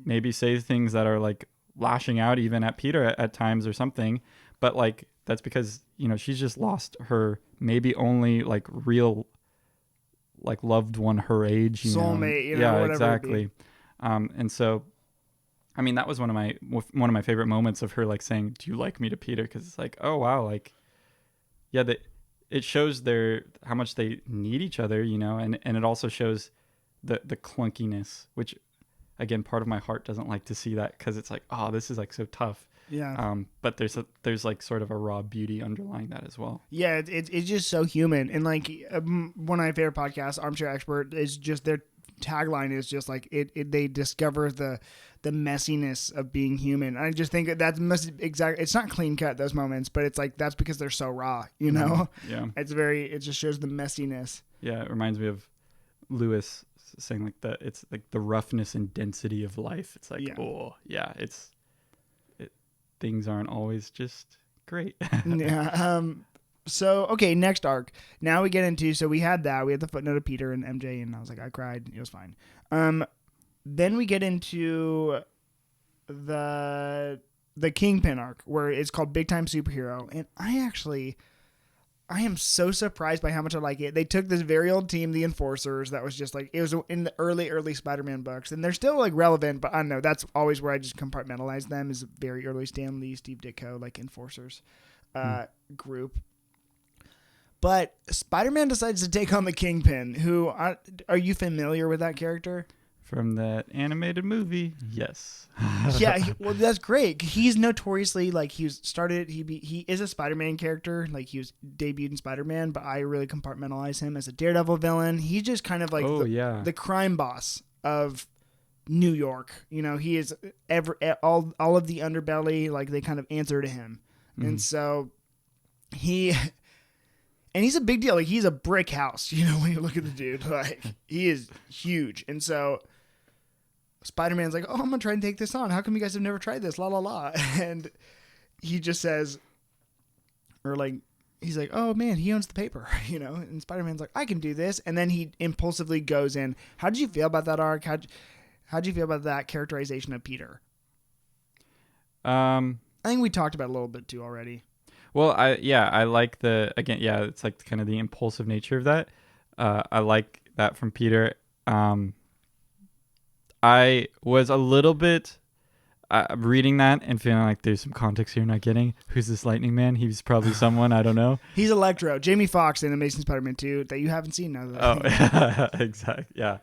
maybe say things that are like lashing out even at Peter at times or something. But like, that's because, you know, she's just lost her maybe only like real like loved one her age, you soulmate, know? You know, whatever. Exactly. And so, I mean, that was one of my favorite moments of her like saying, do you like me, to Peter? Because it's like, oh wow, like, yeah, it shows how much they need each other, you know, and it also shows the clunkiness, which again, part of my heart doesn't like to see that, because it's like, oh, this is like so tough. Yeah. But there's like sort of a raw beauty underlying that as well. Yeah, it's just so human. And like one of my favorite podcasts, Armchair Expert, is just their tagline is just like they discover the messiness of being human. I just think that's exactly, it's not clean cut, those moments, but it's like that's because they're so raw, you know. Yeah. It just shows the messiness. Yeah, it reminds me of Lewis saying like that. It's like the roughness and density of life. It's like, oh yeah, things aren't always just great. Yeah. So, okay, next arc. Now we get into, so we had the footnote of Peter and MJ, and I was like, I cried. It was fine. Then we get into the Kingpin arc, where it's called Big Time Superhero. And I am so surprised by how much I like it. They took this very old team, the Enforcers, that was just like, it was in the early Spider-Man books, and they're still like relevant, but I don't know, that's always where I just compartmentalize them, is very early Stan Lee, Steve Ditko, like Enforcers group. But Spider-Man decides to take on the Kingpin, who, are you familiar with that character? From that animated movie, yes. Yeah, well, that's great. He's notoriously, like, he is a Spider-Man character. Like, he was debuted in Spider-Man, but I really compartmentalize him as a Daredevil villain. He's just kind of like the crime boss of New York. You know, he is all of the underbelly, like, they kind of answer to him. And so and he's a big deal. Like, he's a brick house, you know, when you look at the dude. Like, he is huge. And so Spider-Man's like, oh, I'm gonna try and take this on. How come you guys have never tried this? La la la. And he just says, or like, he's like, oh man, he owns the paper, And Spider-Man's like, I can do this. And then he impulsively goes in. How did you feel about that arc? How'd you feel about that characterization of Peter? I think we talked about it a little bit too already. Well, I like it's like kind of the impulsive nature of that. I like that from Peter. I was a little bit reading that and feeling like there's some context here not getting. Who's this Lightning Man? He's probably someone, I don't know. He's Electro. Jamie Foxx in Amazing Spider-Man 2 that you haven't seen now. Exactly. Yeah.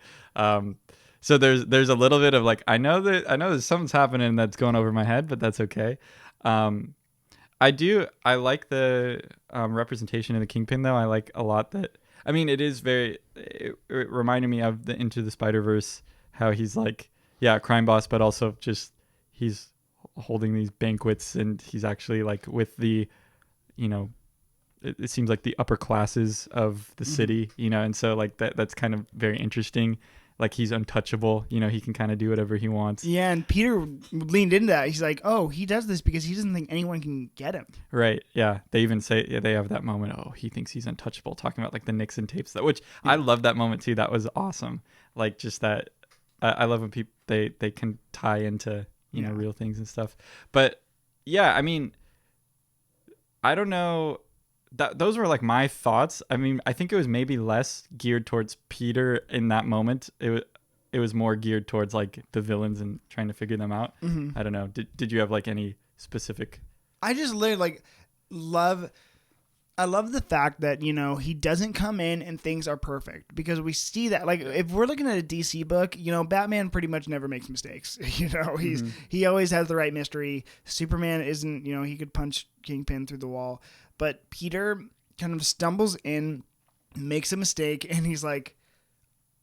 So there's a little bit of like, I know there's something's happening that's going over my head, but that's okay. I like the representation of the Kingpin though. I like a lot that, I mean, it reminded me of the Into the Spider-Verse, how he's like, yeah, crime boss, but also just, he's holding these banquets and he's actually like with the, it seems like the upper classes of the city, and so like that's kind of very interesting. Like he's untouchable, he can kind of do whatever he wants. Yeah, and Peter leaned into that. He's like, oh, he does this because he doesn't think anyone can get him. Right, yeah. They even say, they have that moment, oh, he thinks he's untouchable, talking about like the Nixon tapes, which I love that moment too. That was awesome. Like just that, I love when people, they can tie into, real things and stuff. But yeah, I mean, I don't know. Those were like my thoughts. I mean, I think it was maybe less geared towards Peter in that moment. It was more geared towards like the villains and trying to figure them out. I don't know. Did you have like any specific? I just literally I love the fact that, he doesn't come in and things are perfect, because we see that, like, if we're looking at a DC book, Batman pretty much never makes mistakes. He always has the right mystery. Superman isn't, he could punch Kingpin through the wall, but Peter kind of stumbles in, makes a mistake, and he's like,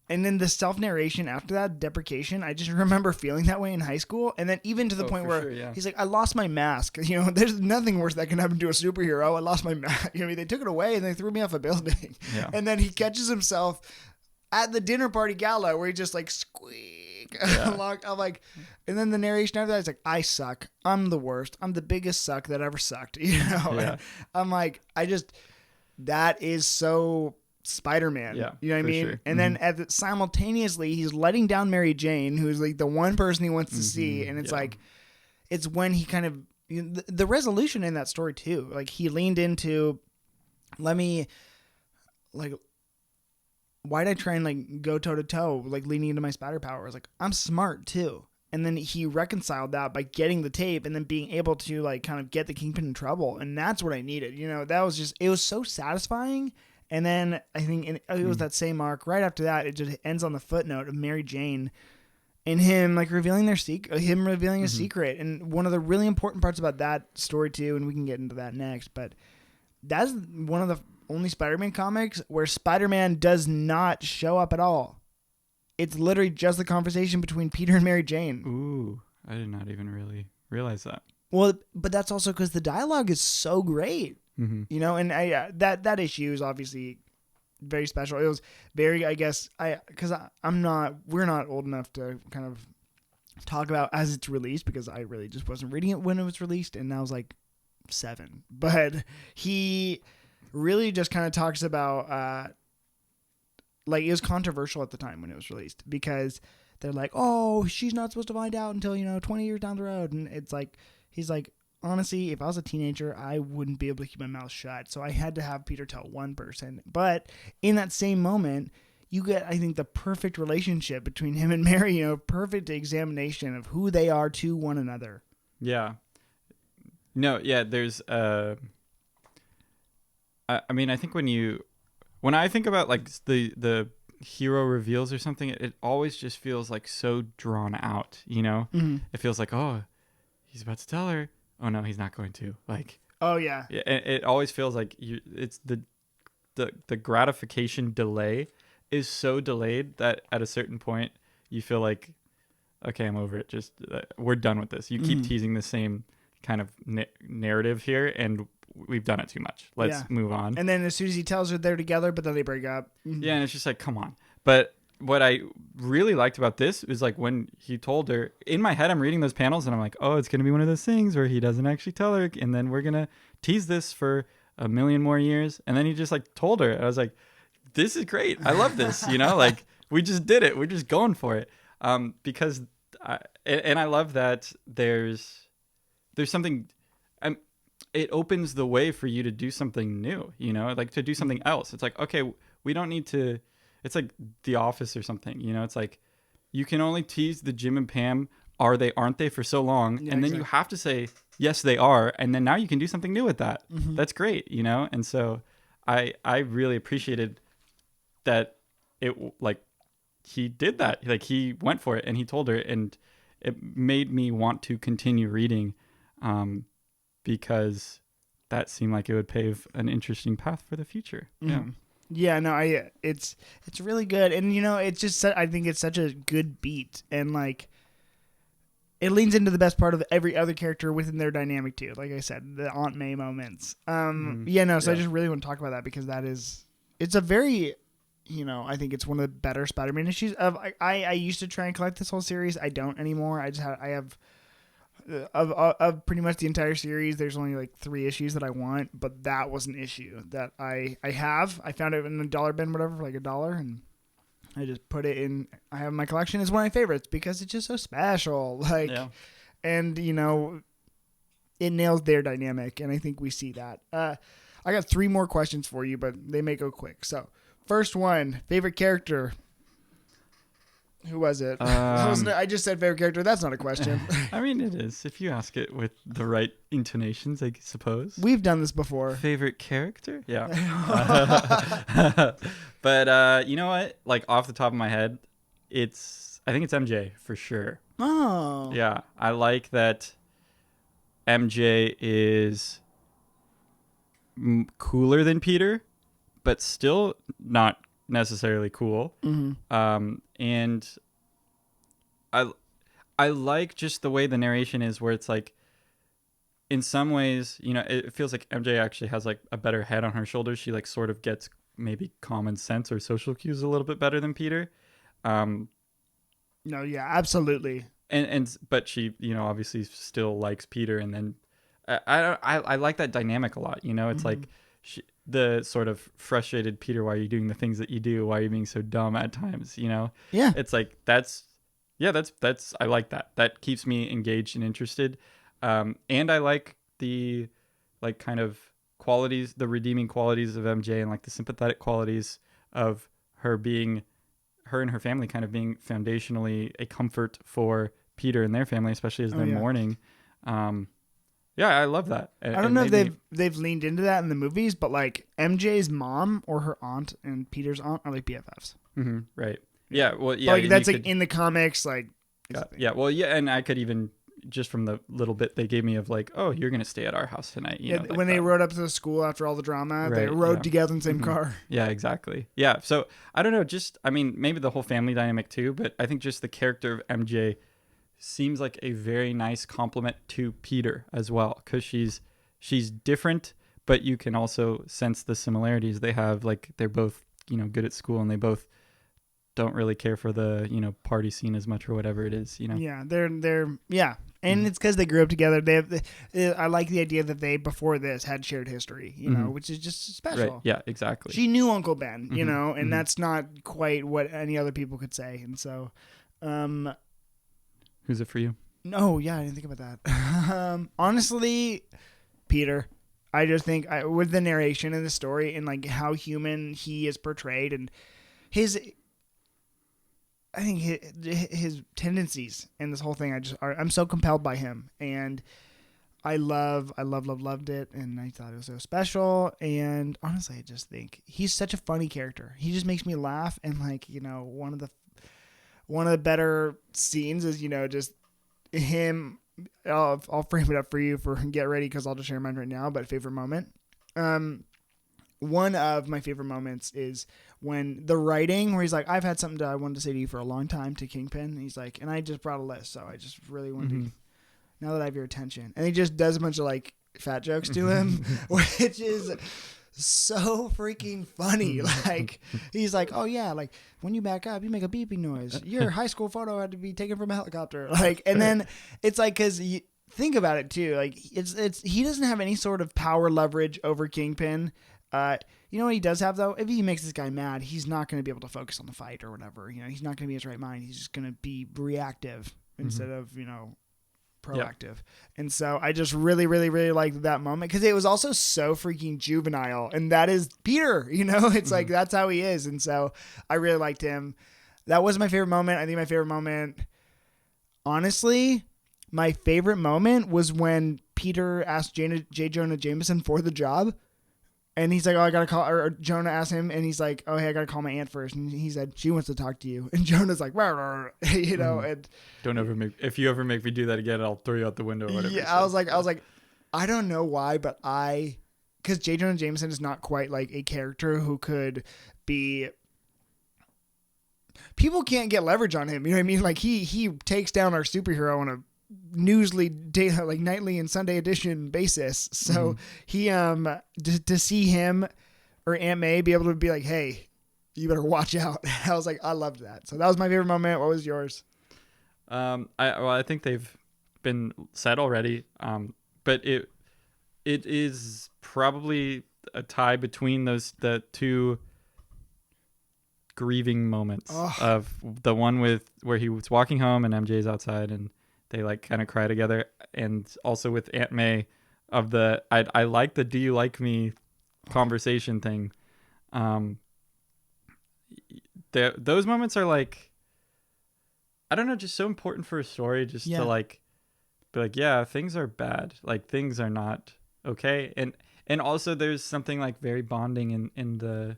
and then the self-narration after that, deprecation, I just remember feeling that way in high school. And then even to the point where he's like, I lost my mask. There's nothing worse that can happen to a superhero. I lost my mask. They took it away and they threw me off a building. Yeah. And then he catches himself at the dinner party gala where he just like squeak. Yeah. I'm like, and then the narration after that is like, I suck. I'm the worst. I'm the biggest suck that ever sucked. Yeah. I'm like, that is so Spider-Man, you know what I mean? Sure. And then simultaneously he's letting down Mary Jane, who's like the one person he wants to see, and it's like, it's when he kind of, the resolution in that story too, like he leaned into, why'd I try and like go toe to toe, like leaning into my spider powers, like I'm smart too. And then he reconciled that by getting the tape and then being able to like kind of get the Kingpin in trouble, and that's what I needed. That was just, it was so satisfying. And then I think it was that same arc. Right after that, it just ends on the footnote of Mary Jane and him like revealing a secret. And one of the really important parts about that story too, and we can get into that next, but that's one of the only Spider-Man comics where Spider-Man does not show up at all. It's literally just the conversation between Peter and Mary Jane. Ooh, I did not even really realize that. Well, but that's also because the dialogue is so great. And that issue is obviously very special. It was very, I guess, we're not old enough to kind of talk about as it's released, because I really just wasn't reading it when it was released, and I was like 7. But he really just kind of talks about, like, it was controversial at the time when it was released, because they're like, oh, she's not supposed to find out until 20 years down the road, and it's like, he's like, honestly, if I was a teenager, I wouldn't be able to keep my mouth shut. So I had to have Peter tell one person. But in that same moment, you get, I think, the perfect relationship between him and Mary, perfect examination of who they are to one another. Yeah. No, yeah, there's, I mean, I think when I think about like the hero reveals or something, it always just feels like so drawn out, It feels like, oh, he's about to tell her. Oh no, he's not going to. Like, oh yeah. It always feels like it's the gratification delay is so delayed that at a certain point you feel like, okay, I'm over it. Just we're done with this. You keep teasing the same kind of narrative here, and we've done it too much. Let's move on. And then as soon as he tells her they're together, but then they break up. Yeah, and it's just like, come on. But what I really liked about this was like when he told her, in my head I'm reading those panels and I'm like, oh, it's gonna be one of those things where he doesn't actually tell her, and then we're gonna tease this for a million more years, and then he just like told her. I was like, this is great, I love this, like we just did it, we're just going for it. Because I love that there's something, it opens the way for you to do something new, like to do something else. It's like, okay, we don't need to, it's like The Office or something, it's like you can only tease the Jim and Pam are they, aren't they for so long. Yeah, and then you have to say, yes, they are. And then now you can do something new with that. Mm-hmm. That's great, And so I really appreciated that it, like, he did that. Like, he went for it and he told her, and it made me want to continue reading, because that seemed like it would pave an interesting path for the future. Mm-hmm. Yeah, no, it's really good, and it's just, I think it's such a good beat, and like it leans into the best part of every other character within their dynamic too. Like I said, the Aunt May moments. I just really want to talk about that because it's a very, I think it's one of the better Spider-Man issues. I used to try and collect this whole series. I don't anymore. I have. Of pretty much the entire series, there's only like 3 issues that I want, but that was an issue that I have. I found it in a dollar bin, whatever, for like $1, and I just put it in. I have in my collection. It's one of my favorites because it's just so special. Like, yeah. And it nails their dynamic, and I think we see that. I got 3 more questions for you, but they may go quick. So, first one, favorite character. Who was it? I just said favorite character. That's not a question. I mean, it is. If you ask it with the right intonations, I suppose. We've done this before. Favorite character? Yeah. But you know what? Like, off the top of my head, I think it's MJ for sure. Oh. Yeah. I like that MJ is cooler than Peter, but still not necessarily cool. Mm-hmm. And I like just the way the narration is, where it's like, in some ways, it feels like MJ actually has like a better head on her shoulders. She like sort of gets maybe common sense or social cues a little bit better than Peter. No, yeah, absolutely. But she, obviously still likes Peter. And then I like that dynamic a lot. It's mm-hmm. like the sort of frustrated Peter, why are you doing the things that you do? Why are you being so dumb at times? Yeah. It's like, that's I like that. That keeps me engaged and interested. And I like the like kind of qualities, the redeeming qualities of MJ, and like the sympathetic qualities of her and her family kind of being foundationally a comfort for Peter and their family, especially as they're mourning. Yeah, I love that. I don't know if they've leaned into that in the movies, but like MJ's mom or her aunt and Peter's aunt are like BFFs. Mm-hmm, right. Yeah. Well, yeah. Like that's like in the comics, like. Yeah. Well, yeah, and I could even just from the little bit they gave me of like, oh, you're gonna stay at our house tonight. Like when they rode up to the school after all the drama, they rode together in the same car. Yeah, exactly. Yeah. So I don't know. Maybe the whole family dynamic too, but I think just the character of MJ seems like a very nice complement to Peter as well, because she's different, but you can also sense the similarities they have. Like they're both good at school, and they both don't really care for the party scene as much or whatever it is. Yeah, they're yeah, and it's because they grew up together. I like the idea that they before this had shared history, which is just special. Right. Yeah, exactly. She knew Uncle Ben, and that's not quite what any other people could say, and so. Who's it for you? No, yeah, I didn't think about that. Honestly, Peter. I just think with the narration and the story and like how human he is portrayed and his tendencies and this whole thing, I'm so compelled by him, and I loved it, and I thought it was so special. And honestly, I just think he's such a funny character. He just makes me laugh, and like one of the better scenes is, just him. I'll frame it up for you for get ready because I'll just share mine right now. But favorite moment. One of my favorite moments is when the writing where he's like, I've had something I wanted to say to you for a long time to Kingpin. And he's like, and I just brought a list. So I just really wanted to, now that I have your attention. And he just does a bunch of like fat jokes to him, which is so freaking funny. Like, he's like, oh yeah, like when you back up, you make a beeping noise. Your high school photo had to be taken from a helicopter. Like, and then it's like, cause you think about it too. Like, it's he doesn't have any sort of power leverage over Kingpin. You know what he does have though? If he makes this guy mad, he's not going to be able to focus on the fight or whatever. You know, he's not going to be in his right mind. He's just going to be reactive instead of, you know, proactive. Yep. And so I just really, really, really liked that moment because it was also so freaking juvenile, and that is Peter. You know, it's like that's how he is, and so I really liked him. That was my favorite moment. I think my favorite moment, honestly, my favorite moment was when Peter asked J. Jonah Jameson for the job. And he's like, oh, I got to call, or Jonah asked him, and he's like, oh, hey, I got to call my aunt first. And he said, she wants to talk to you. And Jonah's like, rah, rah, rah, you know, and don't ever if you ever make me do that again, I'll throw you out the window or whatever. Yeah, I was like, I don't know why, but because J. Jonah Jameson is not quite like a character who could be, people can't get leverage on him. You know what I mean? Like he takes down our superhero on a like nightly and Sunday edition basis. So he to see him or Aunt May be able to be like, hey, you better watch out. I was like, I loved that. So that was my favorite moment. What was yours? I think they've been said already. But it is probably a tie between the two grieving moments of the one where he was walking home and MJ's outside and they like kind of cry together, and also with Aunt May of the I like the do you like me conversation thing. Those moments are like, I don't know, just so important for a story, just to like be like, yeah, things are bad, like things are not okay, and also there's something like very bonding in the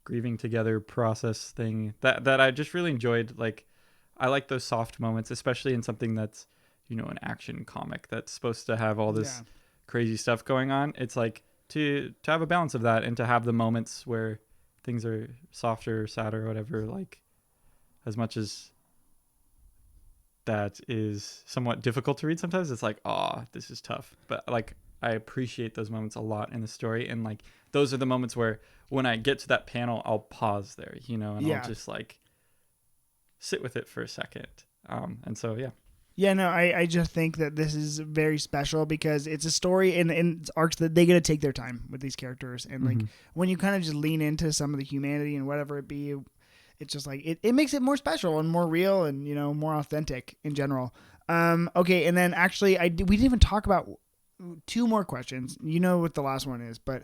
grieving together process thing that I just really enjoyed. Like, I like those soft moments, especially in something that's, you know, an action comic that's supposed to have all this crazy stuff going on. It's like to have a balance of that and to have the moments where things are softer, sadder, or whatever, like, as much as that is somewhat difficult to read sometimes, it's like, oh, this is tough. But like, I appreciate those moments a lot in the story. And like, those are the moments where when I get to that panel, I'll pause there, you know, and I'll just like sit with it for a second. And so, yeah. Yeah, no, I just think that this is very special because it's a story and arcs that they get to take their time with these characters. And like when you kind of just lean into some of the humanity and whatever it be, it's just like it makes it more special and more real and, you know, more authentic in general. Okay, and then actually we didn't even talk about two more questions. You know what the last one is, but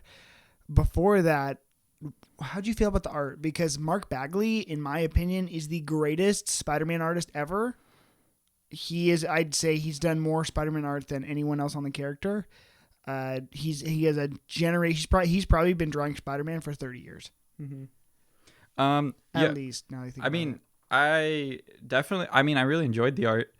before that, how'd you feel about the art? Because Mark Bagley, in my opinion, is the greatest Spider-Man artist ever. I'd say he's done more Spider-Man art than anyone else on the character. He has a generation. He's probably been drawing Spider-Man for 30 years. At least now I think. I mean, I really enjoyed the art.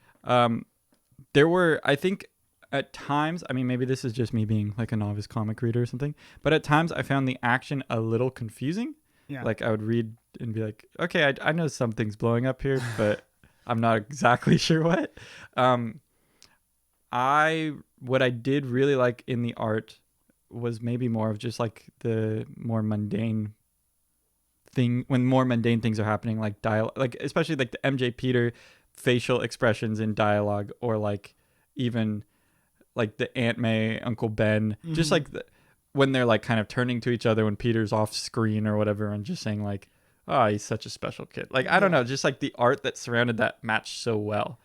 There were, I think, at times, I mean, maybe this is just me being like a novice comic reader or something, but at times I found the action a little confusing. Yeah. Like I would read and be like, okay, I know something's blowing up here, but I'm not exactly sure what. What I did really like in the art was maybe more of just like the more mundane thing, when more mundane things are happening, like dialogue, like especially like the MJ Peter facial expressions in dialogue, or like even like the Aunt May, Uncle Ben, just like when they're like kind of turning to each other when Peter's off screen or whatever, and just saying like, oh, he's such a special kid. Like, I don't know, just like the art that surrounded that matched so well.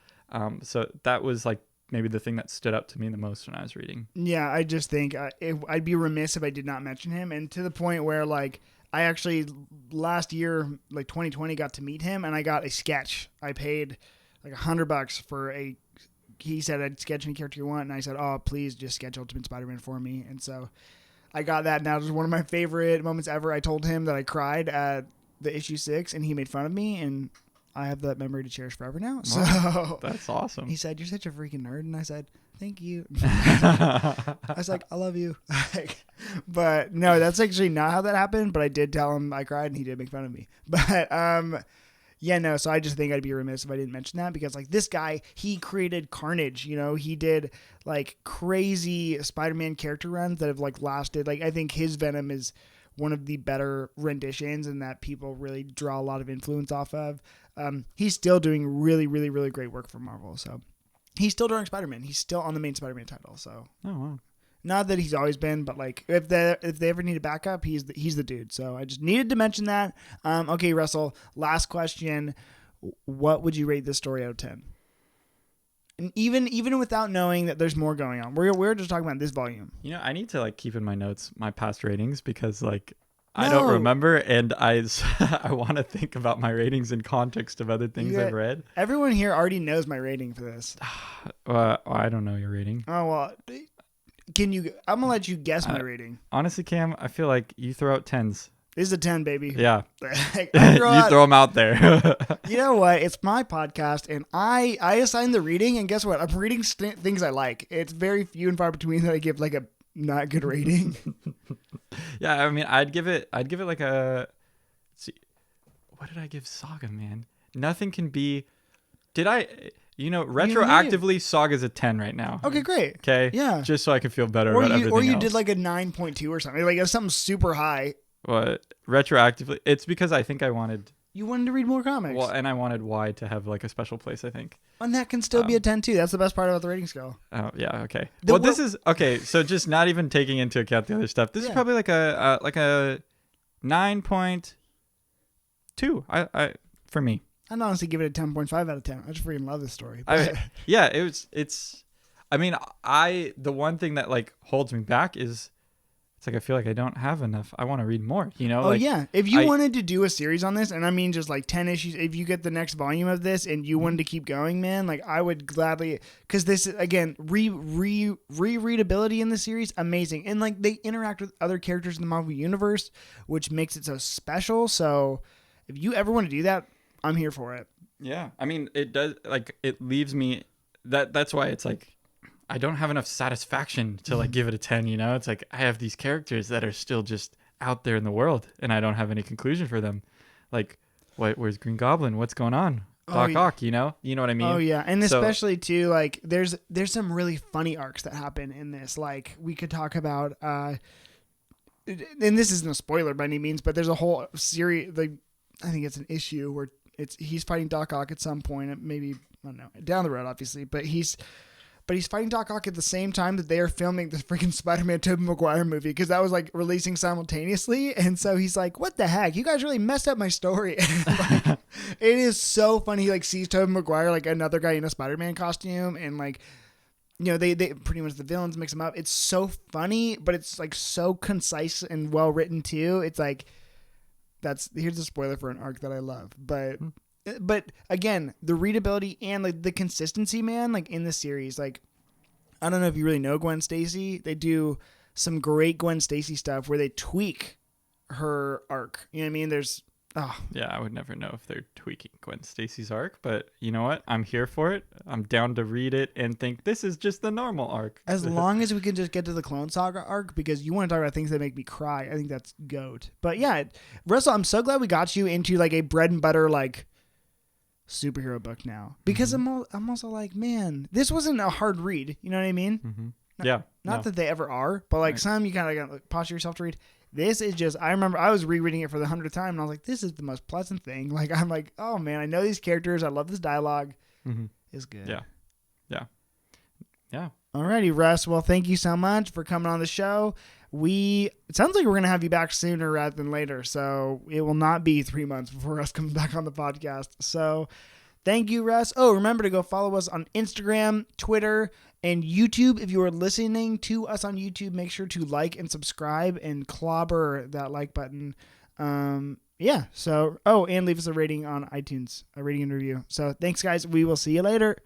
So that was like maybe the thing that stood out to me the most when I was reading. Yeah, I just think I'd be remiss if I did not mention him. And to the point where like I actually last year, like 2020, got to meet him, and I got a sketch. I paid like $100 for a. He said I'd sketch any character you want, and I said, oh, please just sketch Ultimate Spider-Man for me. And so I got that. Now it was one of my favorite moments ever. I told him that I cried at the issue 6, and he made fun of me, and I have that memory to cherish forever now. So that's awesome. He said, you're such a freaking nerd. And I said, thank you. I was like, I love you. But no, that's actually not how that happened. But I did tell him I cried, and he did make fun of me. But Yeah, no, so I just think I'd be remiss if I didn't mention that because, like, this guy, he created Carnage, you know? He did, like, crazy Spider-Man character runs that have, like, lasted. Like, I think his Venom is one of the better renditions and that people really draw a lot of influence off of. He's still doing really, really, really great work for Marvel, so. He's still drawing Spider-Man. He's still on the main Spider-Man title, so. Oh, wow. Not that he's always been, but like if they ever need a backup, he's the dude. So I just needed to mention that. Okay, Russell. Last question: what would you rate this story out of 10? And even without knowing that there's more going on, we're just talking about this volume. You know, I need to like keep in my notes my past ratings because like I don't remember, and I want to think about my ratings in context of other things I've read. Everyone here already knows my rating for this. I don't know your rating. Oh well. I'm gonna let you guess my rating. Honestly, Cam, I feel like you throw out 10s. This is a 10, baby. Yeah. You throw them out there. You know what? It's my podcast, and I assign the reading, and guess what? I'm reading things I like. It's very few and far between that I give like a not good rating. Yeah, I mean, I'd give it like a. Let's see, what did I give Saga, man? Nothing can be. Did I? You know, retroactively, Saga's a 10 right now. Okay, great. Okay? Yeah. Just so I can feel better about everything Or you else. did like a 9.2 or something. Like something super high. What? Retroactively? It's because I think I wanted... You wanted to read more comics. Well, and I wanted Y to have like a special place, I think. And that can still be a 10 too. That's the best part about the rating scale. Oh, yeah, okay. This is... Okay, so just not even taking into account the other stuff. This is probably like a 9.2 for me. I'd honestly give it a 10.5 out of 10. I just freaking love this story. Yeah, it's. I mean, the one thing that like holds me back is, it's like I feel like I don't have enough. I want to read more. You know? Oh yeah. If you wanted to do a series on this, and I mean just like 10 issues, if you get the next volume of this and you wanted to keep going, man, like I would gladly, because this again rereadability in the series, amazing, and like they interact with other characters in the Marvel universe, which makes it so special. So if you ever want to do that, I'm here for it. Yeah. I mean, it does, like, it leaves me, that's why it's like, I don't have enough satisfaction to like give it a 10, you know? It's like, I have these characters that are still just out there in the world and I don't have any conclusion for them. Like, where's Green Goblin? What's going on? Doc Ock, you know? You know what I mean? Oh yeah. And especially too, like there's some really funny arcs that happen in this. Like we could talk about, and this isn't a spoiler by any means, but there's a whole series, like, I think it's an issue where he's fighting Doc Ock at some point, maybe, I don't know, down the road, obviously, but he's fighting Doc Ock at the same time that they are filming the freaking Spider-Man Tobey Maguire movie, because that was like releasing simultaneously, and so he's like, what the heck, you guys really messed up my story. Like, it is so funny. He like sees Tobey Maguire, like another guy in a Spider-Man costume, and like, you know, they pretty much the villains mix them up. It's so funny, but it's like so concise and well written too. It's like, here's a spoiler for an arc that I love, but again, the readability and like the consistency, man, like in the series, like I don't know if you really know Gwen Stacy. They do some great Gwen Stacy stuff where they tweak her arc. You know what I mean? Yeah, I would never know if they're tweaking Gwen Stacy's arc, but you know what? I'm here for it. I'm down to read it and think this is just the normal arc. As long as we can just get to the Clone Saga arc, because you want to talk about things that make me cry. I think that's GOAT. But yeah, Russell, I'm so glad we got you into like a bread and butter like superhero book now, because I'm also like, man, this wasn't a hard read. You know what I mean? Mm-hmm. Not that they ever are, but like some you kind of got to posture yourself to read. This is just, I remember I was rereading it for the 100th time and I was like, this is the most pleasant thing. Like, I'm like, oh man, I know these characters. I love this dialogue. It's good. Yeah. Alrighty, Russ. Well, thank you so much for coming on the show. It sounds like we're going to have you back sooner rather than later. So it will not be 3 months before Russ comes back on the podcast. So thank you, Russ. Oh, remember to go follow us on Instagram, Twitter, and YouTube. If you are listening to us on YouTube, make sure to like and subscribe and clobber that like button. Yeah. So, and leave us a rating on iTunes, a rating and review. So thanks, guys. We will see you later.